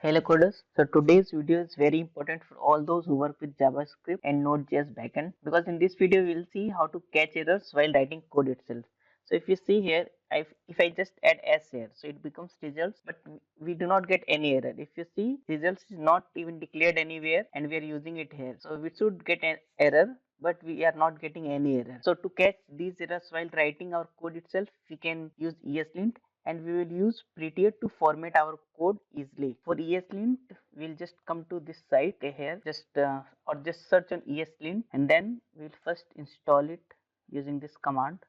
Hello coders. So today's video is very important for all those who work with JavaScript and Node.js backend, because in this video we'll see how to catch errors while writing code itself. So if you see here, if I just add s here, so it becomes results, but we do not get any error. If you see, results is not even declared anywhere and we are using it here. So we should get an error, but we are not getting any error. So to catch these errors while writing our code itself, we can use ESLint, and we will use Prettier to format our code easily. For ESLint, we'll just come to this site here, or just search on ESLint, and then we'll first install it using this command.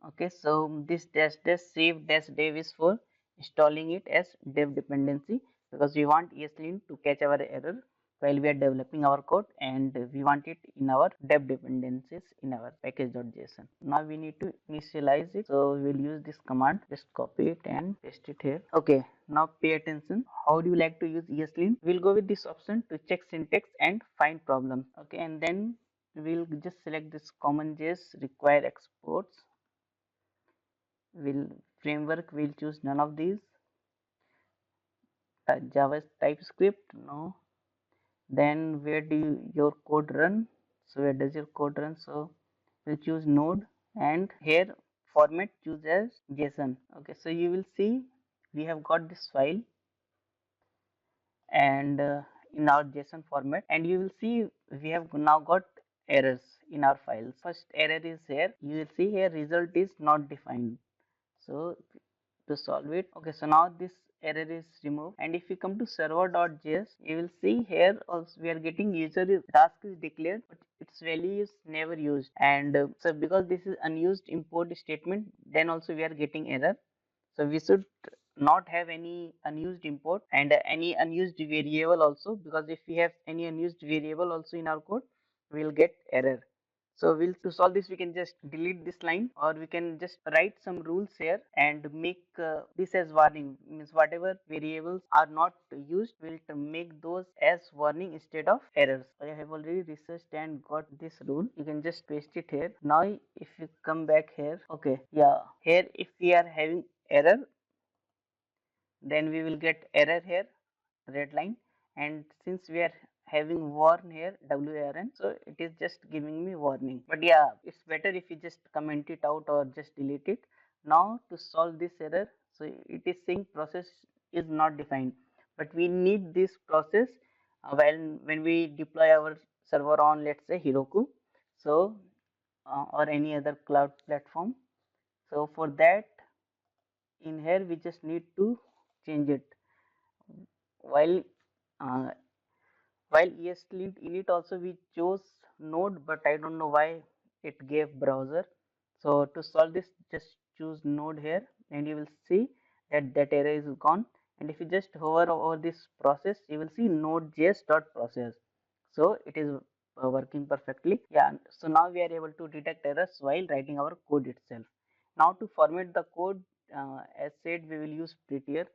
Okay, so this dash dash save dash dev is for installing it as dev dependency, because we want ESLint to catch our error while we are developing our code, and we want it in our dev dependencies in our package.json. Now we need to initialize it, so we will use this command. Just copy it and paste it here. Okay, now pay attention. How do you like to use ESLint? We'll go with this option to check syntax and find problems. Okay, and then we'll just select this common.js require exports. Will framework, we'll choose none of these. Java TypeScript, no. Then where do your code run? So where does your code run? So we'll choose Node, and here format choose as JSON. Okay, so you will see we have got this file, and in our JSON format, and you will see we have now got errors in our files. First error is here. You will see here result is not defined. So to solve it, okay, so now this error is removed, and if we come to server.js, you will see here also we are getting user task is declared, but its value is never used, and so because this is unused import statement, then also we are getting error. So we should not have any unused import and any unused variable also, because if we have any unused variable also in our code, we will get error. So we'll, to solve this, we can just delete this line, or we can just write some rules here and make this as warning. Means whatever variables are not used, we'll make those as warning instead of errors. I have already researched and got this rule. You can just paste it here. Now if you come back here, okay, yeah, here if we are having error, then we will get error here, red line, and since we are having warn here, warn, so it is just giving me warning. But yeah, it's better if you just comment it out or just delete it. Now to solve this error, so it is saying process is not defined, but we need this process when we deploy our server on, let's say, Heroku, so or any other cloud platform. So for that, in here we just need to change it. While uh, while ESLint init also we chose Node, but I don't know why it gave browser. So to solve this, just choose Node here, and you will see that that error is gone. And if you just hover over this process, you will see node.js.process. So it is working perfectly. Yeah, so now we are able to detect errors while writing our code itself. Now to format the code, as said, we will use Prettier.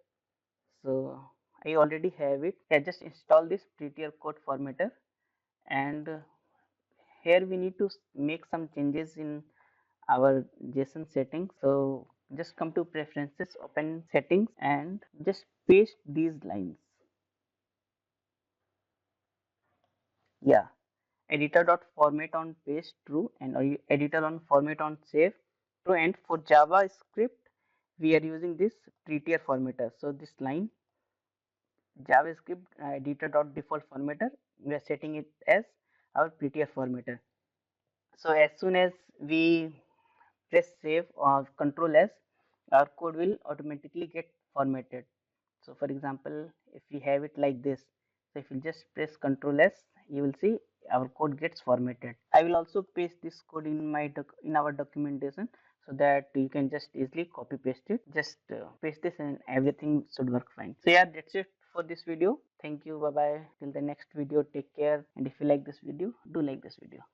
So I already have it. I just install this Prettier code formatter, and here we need to make some changes in our JSON settings. So just come to preferences, open settings, and just paste these lines. Yeah, editor.format on paste true, and editor on format on save true. And for JavaScript, we are using this Prettier formatter. So this line JavaScript editor.default formatter, we are setting it as our Prettier formatter. So as soon as we press save or control S, our code will automatically get formatted. So for example, if we have it like this, so if you just press control S, you will see our code gets formatted. I will also paste this code in my in our documentation, so that you can just easily copy paste it. Just paste this and everything should work fine. So yeah, that's it for this video. Thank you. Bye bye. Till the next video, take care. And if you like this video, do like this video.